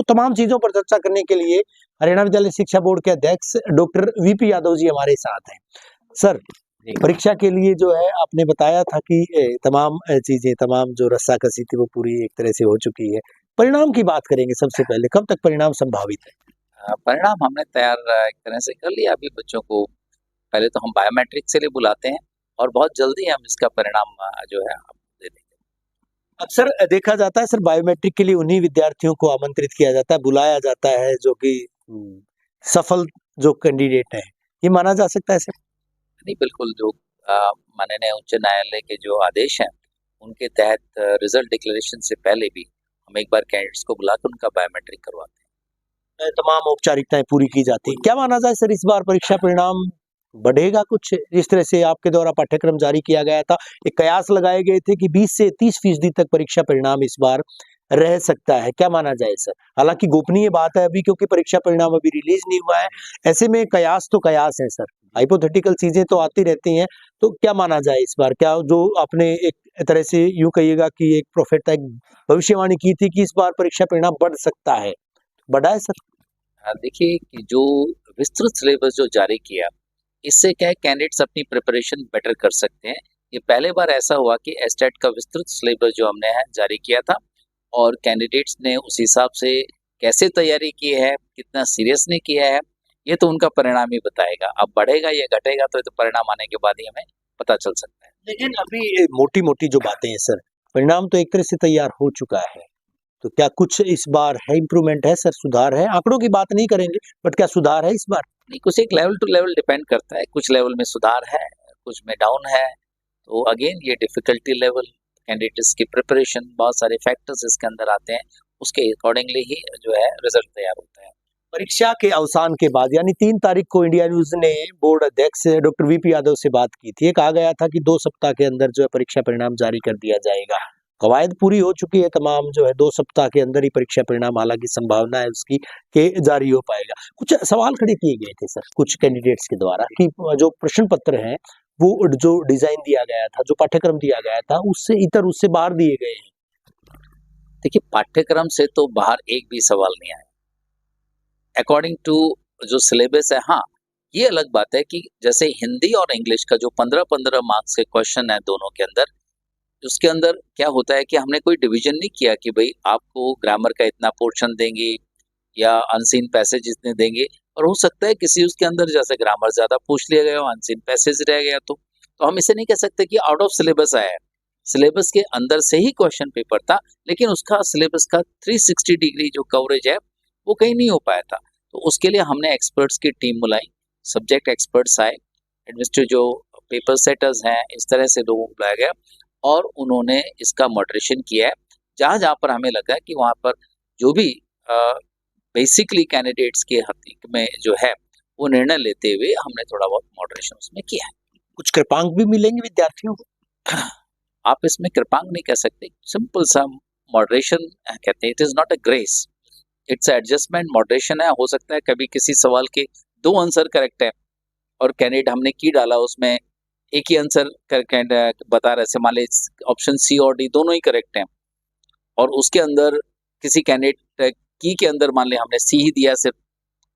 तो तमाम चीजों पर चर्चा करने के लिए हरियाणा विद्यालय शिक्षा बोर्ड के अध्यक्ष डॉक्टर वीपी यादव जी हमारे साथ हैं। सर, परीक्षा के लिए जो है आपने बताया था कि तमाम चीजें, तमाम जो रस्साकसी थी वो पूरी एक तरह से हो चुकी है। परिणाम की बात करेंगे सबसे पहले, कब तक परिणाम संभावित है? परिणाम हमने तैयार एक तरह से कर लिया। अभी बच्चों को पहले तो हम बायोमेट्रिक से लिए बुलाते हैं और बहुत जल्दी हम इसका परिणाम जो है दे देंगे। अक्सर देखा जाता है सर, बायोमेट्रिक के लिए उन्हीं विद्यार्थियों को आमंत्रित किया जाता है, बुलाया जाता है जो कि सफल जो कैंडिडेट है, ये माना जा सकता है सर? नहीं, बिल्कुल जो माननीय उच्च न्यायालय के जो आदेश हैं उनके तहत रिजल्ट डिक्लेरेशन से पहले भी हम एक बार कैंडिडेट्स को बुलाकर उनका बायोमेट्रिक करवाते हैं। तमाम औपचारिकताएं पूरी की जाती हैं। क्या माना जाए सर, इस बार परीक्षा परिणाम बढ़ेगा कुछ? जिस तरह से आपके द्वारा पाठ्यक्रम जारी किया गया था, एक कयास लगाए गए थे कि 20 से 30% तक परीक्षा परिणाम इस बार रह सकता है। क्या माना जाए सर? हालांकि गोपनीय बात है अभी, क्योंकि परीक्षा परिणाम अभी रिलीज नहीं हुआ है। ऐसे में कयास तो कयास है सर, हाइपोथेटिकल चीजें तो आती रहती हैं। तो क्या माना जाए इस बार? क्या जो आपने एक तरह से यूं कहिएगा कि एक प्रोफेट, एक भविष्यवाणी की थी कि इस बार परीक्षा परिणाम बढ़ सकता है, बढ़ा है सर? देखिए कि जो विस्तृत सिलेबस जो जारी किया, इससे क्या है कैंडिडेट्स अपनी प्रिपरेशन बेटर कर सकते हैं। ये पहले बार ऐसा हुआ कि एस्टेट का विस्तृत सिलेबस जो हमने है जारी किया था और कैंडिडेट्स ने उस हिसाब से कैसे तैयारी की है, कितना सीरियसली किया है, ये तो उनका परिणाम ही बताएगा। अब बढ़ेगा या घटेगा तो ये तो परिणाम आने के बाद ही हमें पता चल सकता है। लेकिन अभी मोटी-मोटी जो बातें हैं सर, परिणाम तो एक तरह से तैयार हो चुका है। तो क्या कुछ इस बार है, इम्प्रूवमेंट है सर, सुधार है? आंकड़ों की बात नहीं करेंगे, बट क्या सुधार है इस बार? नहीं, कुछ एक लेवल टू लेवल डिपेंड करता है। कुछ लेवल में सुधार है, कुछ में डाउन है। तो अगेन ये डिफिकल्टी लेवल, कैंडिडेट्स की प्रिपरेशन, बहुत सारे फैक्टर्स इसके अंदर आते हैं। उसके अकॉर्डिंगली ही जो है रिजल्ट तैयार होता है। परीक्षा के अवसान के बाद यानी 3 तारीख को इंडिया न्यूज़ ने बोर्ड अध्यक्ष डॉक्टर वीपी यादव से बात की थी। कहा गया था कि 2 सप्ताह के अंदर जो है परीक्षा परिणाम जारी कर दिया जाएगा। कवायद पूरी हो चुकी है तमाम, जो है 2 सप्ताह के अंदर ही परीक्षा परिणाम, हालाँकि संभावना है उसकी कि जारी हो पाएगा। कुछ सवाल खड़े किए गए थे सर कुछ कैंडिडेट्स के द्वारा कि जो प्रश्न पत्र हैं, वो जो डिज़ाइन दिया गया था, जो पाठ्यक्रम दिया गया था, उससे बाहर दिए गए हैं। देखिए, पाठ्यक्रम से तो बाहर एक भी सवाल नहीं आया। अकॉर्डिंग टू जो सिलेबस है, हाँ, ये अलग बात है कि जैसे हिंदी और इंग्लिश का जो 15-15 मार्क्स के क्वेश्चन है दोनों के अंदर, उसके अंदर क्या होता है कि हमने कोई डिवीजन नहीं किया कि भाई आपको ग्रामर का इतना पोर्शन देंगे या अनसीन पैसेज इतने देंगे। और हो सकता है किसी उसके अंदर जैसे ग्रामर ज्यादा पूछ लिया गया हो, अनसीन पैसेज रह गया, तो हम इसे नहीं कह सकते कि आउट ऑफ सिलेबस आया है। सिलेबस के अंदर से ही क्वेश्चन पेपर था, लेकिन उसका सिलेबस का 360 डिग्री जो कवरेज है वो कहीं नहीं हो पाया था। तो उसके लिए हमने एक्सपर्ट्स की टीम बुलाई, सब्जेक्ट एक्सपर्ट्स आए, एडमिनिस्ट्रेटिव जो पेपर सेटर्स हैं, इस तरह से लोगों को बुलाया गया और उन्होंने इसका मॉडरेशन किया है। जहाँ जहाँ पर हमें लगा कि वहाँ पर जो भी बेसिकली कैंडिडेट्स के हक में जो है वो निर्णय लेते हुए हमने थोड़ा बहुत मॉडरेशन उसमें किया है। कुछ कृपांक भी मिलेंगे विद्यार्थियों को? आप इसमें कृपांक नहीं कह सकते, सिंपल सा मॉडरेशन कहते हैं। It is not a grace, it's adjustment. Moderation है, हो सकता है कभी किसी सवाल के 2 आंसर करेक्ट है और कैंडिडेट हमने की डाला उसमें एक ही आंसर बता रहे, मान लीजिए ऑप्शन सी और डी दोनों ही करेक्ट हैं और उसके अंदर किसी कैंडिडेट की के अंदर मान लिया हमने सी ही दिया सिर्फ,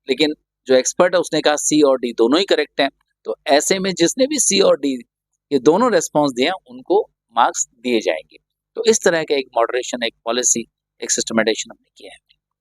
लेकिन जो एक्सपर्ट है उसने कहा सी और डी दोनों ही करेक्ट हैं। तो ऐसे में जिसने भी सी और डी ये दोनों रेस्पॉन्स दिए उनको मार्क्स दिए जाएंगे। तो इस तरह का एक मॉडरेशन, एक पॉलिसी, एक सिस्टमेटाइजेशन हमने किया है।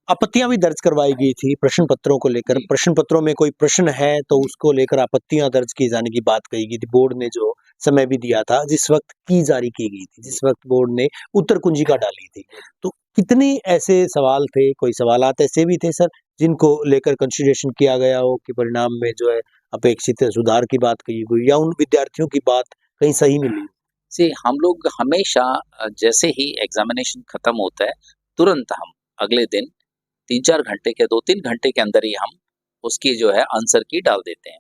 आपत्तियां भी दर्ज करवाई गई थी प्रश्न पत्रों को लेकर। प्रश्न पत्रों में कोई प्रश्न है तो उसको लेकर आपत्तियां दर्ज किए जाने की बात कही गई थी। बोर्ड ने जो समय भी दिया था, जिस वक्त की जारी की गई थी, जिस वक्त बोर्ड ने उत्तर कुंजिका डाली थी, तो कितने ऐसे सवाल थे, कोई सवालात ऐसे भी थे सर जिनको लेकर कंसिडरेशन किया गया हो कि परिणाम में जो है अपेक्षित सुधार की बात कही गई, या उन विद्यार्थियों की बात कहीं सही मिली? से हम लोग हमेशा जैसे ही एग्जामिनेशन खत्म होता है तुरंत हम अगले दिन 3-4 घंटे के 2-3 घंटे के अंदर ही हम उसकी जो है आंसर की डाल देते हैं।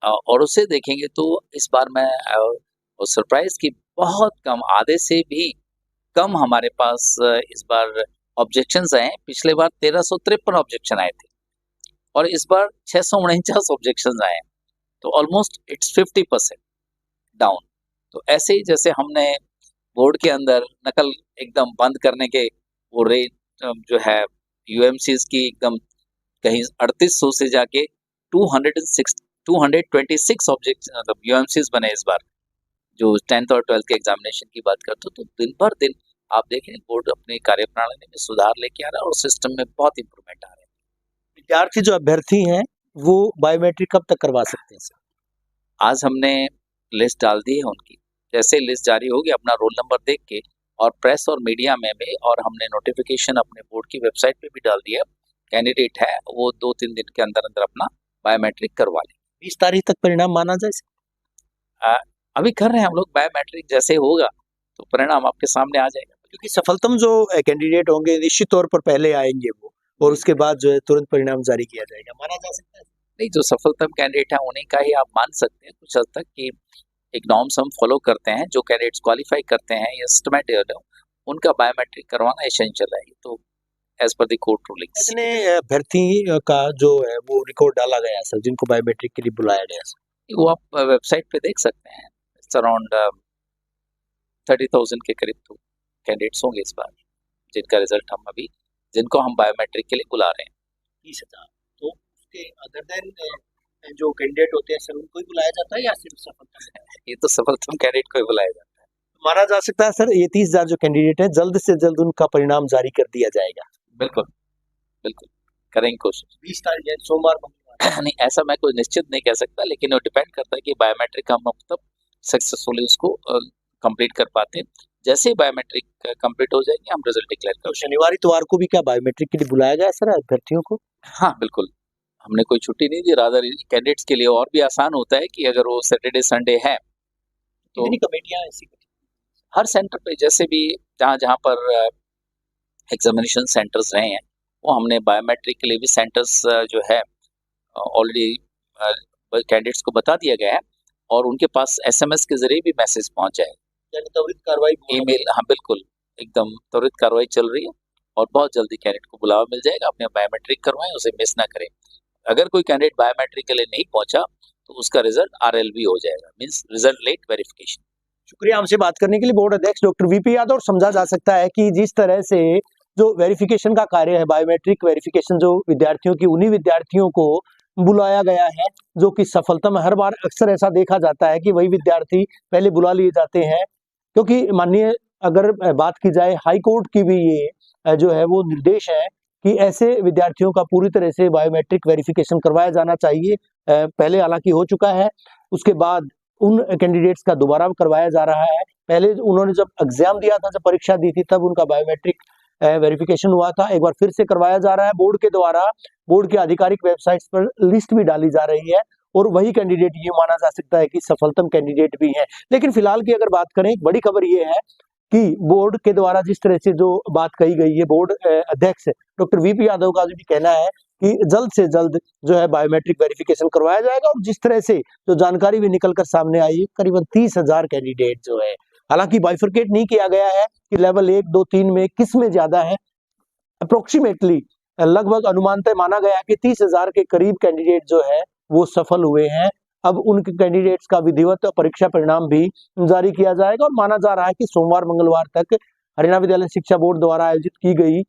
और उसे देखेंगे तो इस बार मैं सरप्राइज की बहुत कम, आधे से भी कम हमारे पास इस बार ऑब्जेक्शंस आए हैं। पिछले बार 1353 ऑब्जेक्शन आए थे और इस बार 649 ऑब्जेक्शंस आए हैं। तो ऑलमोस्ट इट्स 50% डाउन। तो ऐसे ही जैसे हमने बोर्ड के अंदर नकल एकदम बंद करने के वो रे जो है यूएमसीज की एकदम कहीं 3800 से जाके 226 ऑब्जेक्ट मतलब यूएमसीज बने इस बार, जो 10th और 12th के एग्जामिनेशन की बात करते हो, तो दिन भर दिन आप देखें बोर्ड अपनी कार्यप्रणाली में सुधार लेके आ रहा है और सिस्टम में बहुत इंप्रूवमेंट आ रहे हैं। विद्यार्थी जो अभ्यर्थी हैं वो बायोमेट्रिक कब तक करवा सकते हैं सर? आज हमने लिस्ट डाल दी है उनकी, जैसे लिस्ट जारी होगी अपना रोल नंबर देख के और प्रेस और मीडिया में भी, और हमने नोटिफिकेशन अपने बोर्ड की वेबसाइट पे भी डाल दिया, कैंडिडेट है वो 2-3 दिन के अंदर अंदर अपना बायोमेट्रिक करवा लें। 20 तारीख तक परिणाम माना जाए सर? अभी कर रहे हैं हम लोग बायोमेट्रिक, जैसे होगा तो परिणाम आपके सामने आ जाएगा। क्योंकि सफलतम जो कैंडिडेट होंगे निश्चित तौर पर पहले आएंगे वो, और उसके बाद जो है तुरंत परिणाम जारी किया जाएगा, माना जा सकता है? नहीं, जो सफलतम कैंडिडेट है उन्हीं का ही आप मान सकते हैं कुछ हद तक कि एक नॉर्म्स हम फॉलो करते हैं, जो कैंडिडेट्स क्वालिफाई करते हैं या सिस्टमैटिक उनका बायोमेट्रिक करवाना एसेंशियल है, तो as per the court rulings. इतने अभ्यर्थी का जो है वो रिकॉर्ड डाला गया सर जिनको बायोमेट्रिक के लिए बुलाया गया सर? वो आप वेबसाइट पे देख सकते हैं, इट्स अराउंड 30,000 के करीब तो कैंडिडेट्स होंगे इस बार, जिनका रिजल्ट हम अभी, जिनको हम बायोमेट्रिक के लिए बुला रहे हैं। 30,000। तो उसके अदर देन जो कैंडिडेट होते हैं सर उनको ही बुलाया जाता है या सिर्फ सफलतम? ये तो सफलतम कैंडिडेट को ही बुलाया जाता है। माना जा सकता है सर ये 30,000 जो कैंडिडेट है जल्द से जल्द उनका परिणाम जारी कर दिया जाएगा? बिल्कुल बिल्कुल करेंगे कोशिश। 20 तारीख यानी सोमवार को? नहीं, ऐसा मैं कोई निश्चित नहीं कह सकता, लेकिन वो डिपेंड करता है कि बायोमेट्रिक हम मतलब सक्सेसफुली उसको कंप्लीट कर पाते हैं। जैसे ही बायोमेट्रिक कंप्लीट हो जाएगी हम रिजल्ट डिक्लेयर तो कर शनिवार इतवार को भी क्या बायोमेट्रिक के लिए बुलाया गया है सर अभ्यर्थियों को? हाँ बिल्कुल, हमने कोई छुट्टी नहीं दी, रादर कैंडिडेट्स के लिए और भी आसान होता है कि अगर वो सैटरडे संडे है तो कितनी कमेटियां ऐसी? हर सेंटर पे जैसे भी जहाँ जहाँ पर एग्जामिनेशन सेंटर्स रहे हैं वो हमने बायोमेट्रिक के लिए भी सेंटर्स जो है ऑलरेडी कैंडिडेट्स को बता दिया गया है और उनके पास एसएमएस के जरिए भी मैसेज पहुंच जाए, यानी त्वरित कार्रवाई? ईमेल, हाँ बिल्कुल एकदम त्वरित कार्रवाई चल रही है और बहुत जल्दी कैंडिडेट को बुलावा मिल जाएगा। अपने बायोमेट्रिक करवाएं, उसे मिस ना करें। अगर कोई कैंडिडेट बायोमेट्रिक के लिए नहीं पहुंचा तो उसका रिजल्ट आरएलवी हो जाएगा, मींस रिजल्ट लेट वेरिफिकेशन। शुक्रिया हमसे बात करने के लिए बोर्ड अध्यक्ष डॉक्टर वीपी यादव। और समझा जा सकता है कि जिस तरह से जो वेरिफिकेशन का कार्य है, बायोमेट्रिक वेरिफिकेशन, जो विद्यार्थियों की, उन्हीं विद्यार्थियों को बुलाया गया है जो कि सफलतम। हर बार अक्सर ऐसा देखा जाता है कि वही विद्यार्थी पहले बुला लिए जाते हैं, क्योंकि माननीय अगर बात की जाए हाई कोर्ट की भी ये जो है वो निर्देश है कि ऐसे विद्यार्थियों का पूरी तरह से बायोमेट्रिक वेरिफिकेशन करवाया जाना चाहिए। पहले हालांकि हो चुका है, उसके बाद उन कैंडिडेट्स का दोबारा करवाया जा रहा है। पहले उन्होंने जब एग्जाम दिया था, जब परीक्षा दी थी, तब उनका बायोमेट्रिक वेरिफिकेशन हुआ था, एक बार फिर से करवाया जा रहा है बोर्ड के द्वारा। बोर्ड की आधिकारिक वेबसाइट्स पर लिस्ट भी डाली जा रही है और वही कैंडिडेट ये माना जा सकता है कि सफलतम कैंडिडेट भी है। लेकिन फिलहाल की अगर बात करें, बड़ी खबर ये है कि बोर्ड के द्वारा जिस तरह से जो बात कही गई है, बोर्ड अध्यक्ष डॉक्टर वीपी यादव का भी कहना है कि जल्द से जल्द जो है बायोमेट्रिक वेरिफिकेशन करवाया जाएगा। और जिस तरह से जो जानकारी भी निकलकर सामने आई है, करीबन 30,000 कैंडिडेट जो है, हालांकि बाइफरकेट नहीं किया गया है कि लेवल 1, 2, 3 में किस में ज्यादा है। अप्रोक्सीमेटली लगभग अनुमानतः माना गया कि 30,000 के करीब कैंडिडेट जो है वो सफल हुए हैं। अब उनके कैंडिडेट्स का विधिवत परीक्षा परिणाम भी जारी किया जाएगा और माना जा रहा है कि सोमवार मंगलवार तक हरियाणा विद्यालय शिक्षा बोर्ड द्वारा आयोजित की गई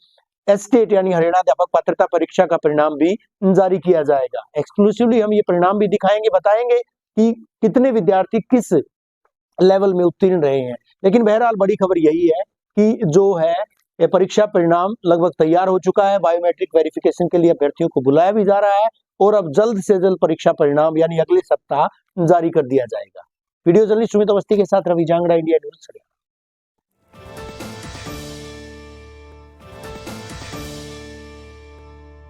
एसटेट यानी हरियाणा अध्यापक पात्रता परीक्षा का परिणाम भी जारी किया जाएगा। एक्सक्लूसिवली हम ये परिणाम भी दिखाएंगे, बताएंगे कि कितने विद्यार्थी किस लेवल में उत्तीर्ण रहे हैं। लेकिन बहरहाल बड़ी खबर यही है कि जो है ये परीक्षा परिणाम लगभग तैयार हो चुका है। बायोमेट्रिक वेरिफिकेशन के लिए अभ्यर्थियों को बुलाया भी जा रहा है और अब जल्द से जल्द परीक्षा परिणाम यानी अगले सप्ताह जारी कर दिया जाएगा। वीडियो जर्नलिस्ट सुमित अवस्थी के साथ रवि जांगड़ा, इंडिया न्यूज़।